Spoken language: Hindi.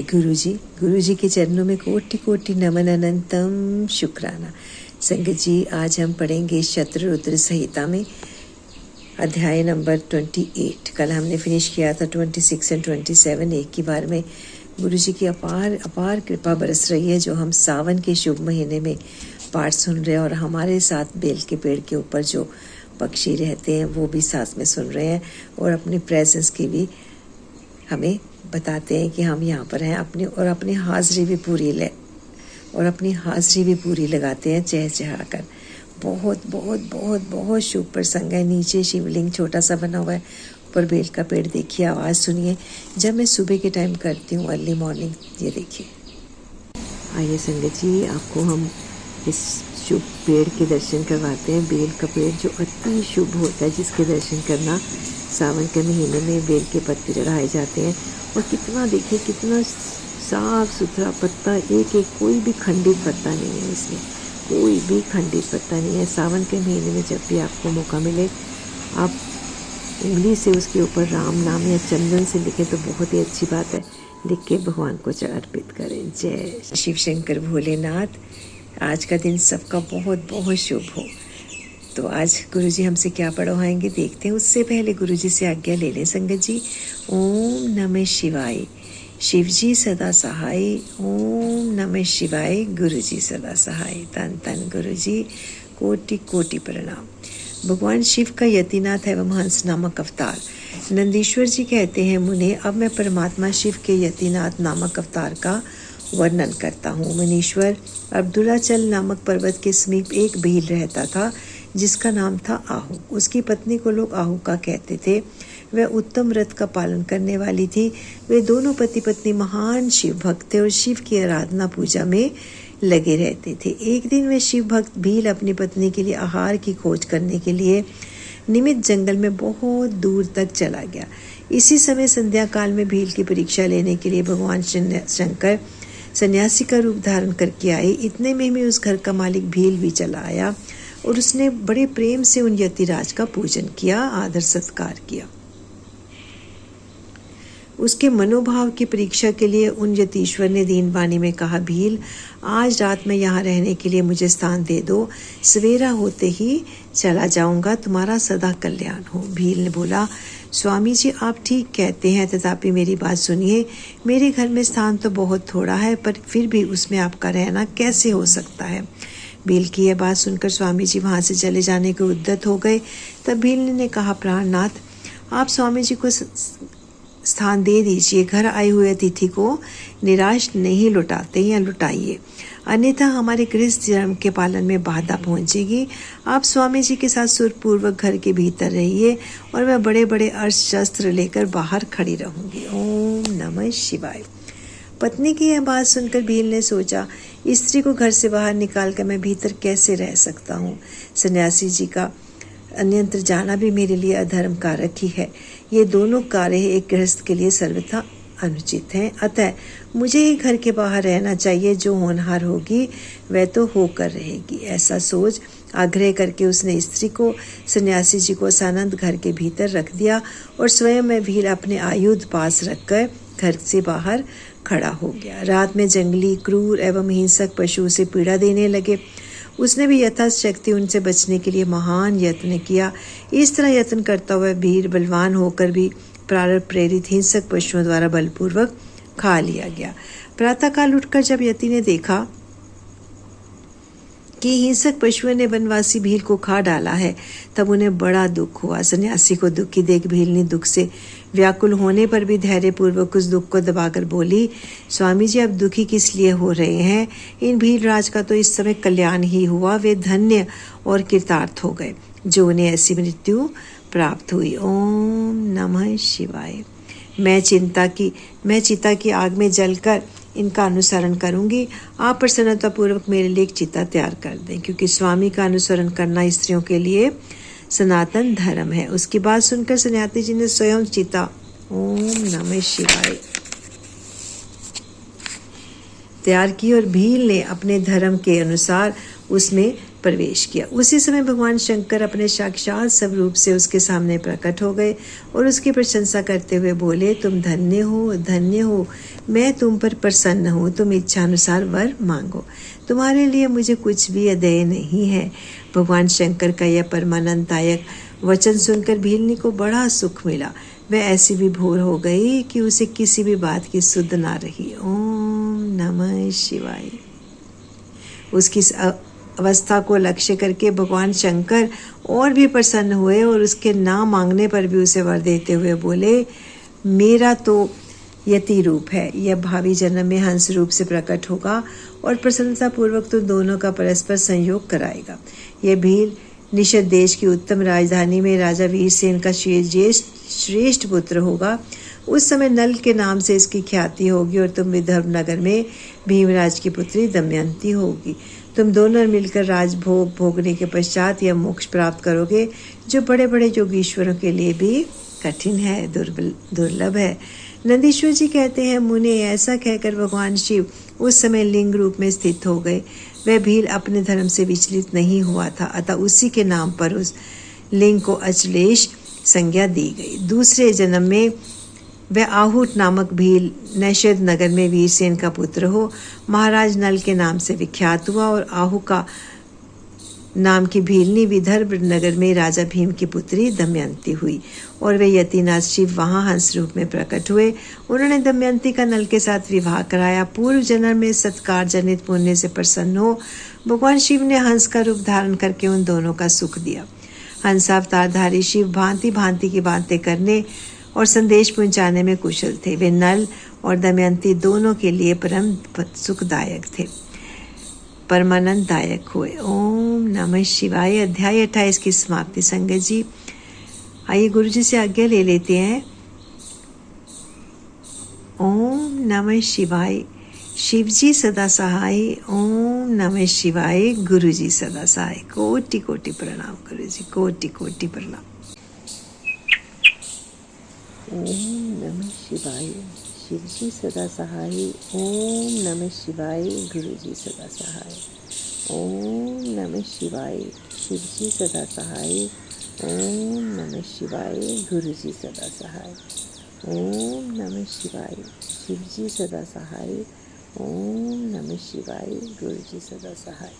गुरु जी के चरणों में कोटि कोटि नमन अनंतम शुक्राना। संगत जी, आज हम पढ़ेंगे शतरुद्र संहिता में अध्याय नंबर 28। कल हमने फिनिश किया था 26 और 27। एक ही बार में गुरु जी की अपार अपार कृपा बरस रही है, जो हम सावन के शुभ महीने में पाठ सुन रहे हैं, और हमारे साथ बेल के पेड़ के ऊपर जो पक्षी रहते हैं वो भी साथ में सुन रहे हैं, और अपनी प्रेजेंस की भी हमें बताते हैं कि हम यहाँ पर हैं। अपनी हाजिरी भी पूरी लगाते हैं चहचहा कर। बहुत बहुत बहुत बहुत शुभ प्रसंग है। नीचे शिवलिंग छोटा सा बना हुआ है, ऊपर बेल का पेड़। देखिए, आवाज़ सुनिए जब मैं सुबह के टाइम करती हूँ, अर्ली मॉर्निंग। ये देखिए। आइए संगत जी, आपको हम इस शुभ पेड़ के दर्शन करवाते हैं। बेल का पेड़ जो अति शुभ होता है, जिसके दर्शन करना सावन के महीने में बेल के पत्ते चढ़ाए जाते हैं। और कितना देखिए, कितना साफ सुथरा पत्ता, एक एक कोई भी खंडित पत्ता नहीं है इसमें, कोई भी खंडित पत्ता नहीं है। सावन के महीने में जब भी आपको मौका मिले, आप उंगली से उसके ऊपर राम नाम या चंदन से लिखें तो बहुत ही अच्छी बात है। लिख के भगवान को अर्पित करें। जय शिव शंकर भोलेनाथ। आज का दिन सबका बहुत बहुत शुभ हो। तो आज गुरुजी हमसे क्या पढ़वाएंगे देखते हैं। उससे पहले गुरुजी से आज्ञा ले लें संगत जी। ओम नमः शिवाय। शिव जी सदा सहाय। ओम नमः शिवाय। गुरुजी सदा सहाय। तन तन गुरुजी, कोटि कोटि प्रणाम। भगवान शिव का यतिनाथ एवं हंस नामक अवतार नंदीश्वर जी कहते हैं, मुने अब मैं परमात्मा शिव के यतिनाथ नामक अवतार का वर्णन करता हूँ। मुनीश्वर अब्दुलाचल नामक पर्वत के समीप एक भील रहता था, जिसका नाम था आहू। उसकी पत्नी को लोग आहूका कहते थे। वह उत्तम व्रत का पालन करने वाली थी। वे दोनों पति पत्नी महान शिव भक्त थे और शिव की आराधना पूजा में लगे रहते थे। एक दिन वे शिव भक्त भील अपनी पत्नी के लिए आहार की खोज करने के लिए निमित जंगल में बहुत दूर तक चला गया। इसी समय संध्या काल में भील की परीक्षा लेने के लिए भगवान शंकर सन्यासी का रूप धारण करके आए। इतने में ही उस घर का मालिक भील भी चला आया, और उसने बड़े प्रेम से उन यतिराज का पूजन किया, आदर सत्कार किया। उसके मनोभाव की परीक्षा के लिए उन यतीश्वर ने दीन वाणी में कहा, भील, आज रात में यहाँ रहने के लिए मुझे स्थान दे दो। सवेरा होते ही चला जाऊंगा, तुम्हारा सदा कल्याण हो। भील ने बोला, स्वामी जी आप ठीक कहते हैं, तथापि मेरी बात सुनिए। मेरे घर में स्थान तो बहुत थोड़ा है, पर फिर भी उसमें आपका रहना कैसे हो सकता है। भील की यह बात सुनकर स्वामी जी वहाँ से चले जाने को उद्यत हो गए। तब भील ने कहा, प्राणनाथ, आप स्वामी जी को स्थान दे दीजिए। घर आए हुए अतिथि को निराश नहीं लौटाते या लुटाइए, अन्यथा हमारे गृहस्थ धर्म के पालन में बाधा पहुंचेगी। आप स्वामी जी के साथ सुरपूर्वक घर के भीतर रहिए, और मैं बड़े बड़े अस्त्र शस्त्र लेकर बाहर खड़ी रहूंगी। ओम नमः शिवाय। पत्नी की यह बात सुनकर भील ने सोचा, स्त्री को घर से बाहर निकालकर मैं भीतर कैसे रह सकता हूँ। सन्यासी जी का अन्यत्र जाना भी मेरे लिए अधर्म कारक ही है। ये दोनों कार्य एक गृहस्थ के लिए सर्वथा अनुचित हैं। अतः मुझे ही घर के बाहर रहना चाहिए। जो होनहार होगी वह तो होकर रहेगी। ऐसा सोच आग्रह करके उसने स्त्री को सन्यासी जी को सानंद घर के भीतर रख दिया, और स्वयं में भील अपने आयुध पास रखकर घर से बाहर खड़ा हो गया। रात में जंगली, क्रूर एवं हिंसक पशु उसे पीड़ा देने लगे। उसने भी यथाशक्ति उनसे बचने के लिए महान यत्न किया। इस तरह यत्न करता हुआ भील बलवान होकर भी प्रारंभ प्रेरित हिंसक पशुओं द्वारा बलपूर्वक खा लिया गया। प्रातःकाल उठकर जब यति ने देखा कि हिंसक पशुओं ने वनवासी भील को खा डाला है, तब उन्हें बड़ा दुख हुआ। सन्यासी को दुखी देख भील ने दुख से व्याकुल होने पर भी धैर्यपूर्वक उस दुख को दबाकर बोली, स्वामी जी आप दुखी किस लिए हो रहे हैं। इन भील राज का तो इस समय कल्याण ही हुआ। वे धन्य और कृतार्थ हो गए जो उन्हें ऐसी मृत्यु प्राप्त हुई। ओम नमः शिवाय। मैं चिता की आग में जलकर इनका अनुसरण करूंगी। आप प्रसन्नतापूर्वक मेरे लिए एक चिता तैयार कर दें, क्योंकि स्वामी का अनुसरण करना स्त्रियों के लिए सनातन धर्म है। उसकी बात सुनकर सन्यासी जी ने स्वयं चिता, ओम नमः शिवाय, तैयार की, और भील ने अपने धर्म के अनुसार उसमें प्रवेश किया। उसी समय भगवान शंकर अपने साक्षात स्वरूप से उसके सामने प्रकट हो गए और उसकी प्रशंसा करते हुए बोले, तुम धन्य हो, धन्य हो, मैं तुम पर प्रसन्न हूँ, तुम इच्छानुसार वर मांगो, तुम्हारे लिए मुझे कुछ भी अदेय नहीं है। भगवान शंकर का यह परमानंददायक वचन सुनकर भीलनी को बड़ा सुख मिला। वह ऐसी विभोर हो गई कि उसे किसी भी बात की सुध ना रही। ओम नमः शिवाय। उसकी अवस्था को लक्ष्य करके भगवान शंकर और भी प्रसन्न हुए और उसके ना मांगने पर भी उसे वर देते हुए बोले, मेरा तो यति रूप है, यह भावी जन्म में हंस रूप से प्रकट होगा और प्रसन्नता पूर्वक तुम दोनों का परस्पर संयोग कराएगा। यह भील निषद देश की उत्तम राजधानी में राजा वीरसेन का श्रेष्ठ पुत्र होगा। उस समय नल के नाम से इसकी ख्याति होगी और तुम विदर्भ नगर में भीमराज की पुत्री दमयंती होगी। तुम दोनों मिलकर राजभोग भोगने के पश्चात यह मोक्ष प्राप्त करोगे, जो बड़े बड़े योगीश्वरों के लिए भी कठिन है, दुर्लभ है। नंदीश्वर जी कहते हैं, मुने ऐसा कहकर भगवान शिव उस समय लिंग रूप में स्थित हो गए। वह भील अपने धर्म से विचलित नहीं हुआ था, अतः उसी के नाम पर उस लिंग को अचलेश संज्ञा दी गई। दूसरे जन्म में वह आहूट नामक भील नैषद नगर में वीरसेन का पुत्र हो महाराज नल के नाम से विख्यात हुआ और आहू का नाम की भीलनी विदर्भ नगर में राजा भीम की पुत्री दमयंती हुई और वे यतिनाथ शिव वहाँ हंस रूप में प्रकट हुए। उन्होंने दमयंती का नल के साथ विवाह कराया। पूर्व जन्म में सत्कार जनित पुण्य से प्रसन्न हो भगवान शिव ने हंस का रूप धारण करके उन दोनों का सुख दिया। हंसावतारधारी शिव भांति भांति की बातें करने और संदेश पहुंचाने में कुशल थे। वे नल और दमयंती दोनों के लिए परम सुखदायक थे, परमानंददायक हुए। ओम नमः शिवाय। अध्याय 28 की समाप्ति। संगत जी, आइए गुरु जी से आज्ञा ले लेते हैं। ओम नमः शिवाय। शिव जी सदा सहाय। ओम नमः शिवाय। गुरु जी सदा सहाय। कोटि कोटि प्रणाम गुरु जी, कोटि कोटि प्रणाम। ओम नमः शिवाय। शिव जी सदा सहाय। ओम नमः शिवाय। गुरु जी सदा सहाय। ओम नमः शिवाय। शिव जी सदा सहाय। ओम नमः शिवाय। गुरु जी सदा सहाय। ओम नमः शिवाय। शिव जी सदा सहाय। ओम नमः शिवाय। गुरु जी सदा सहाय।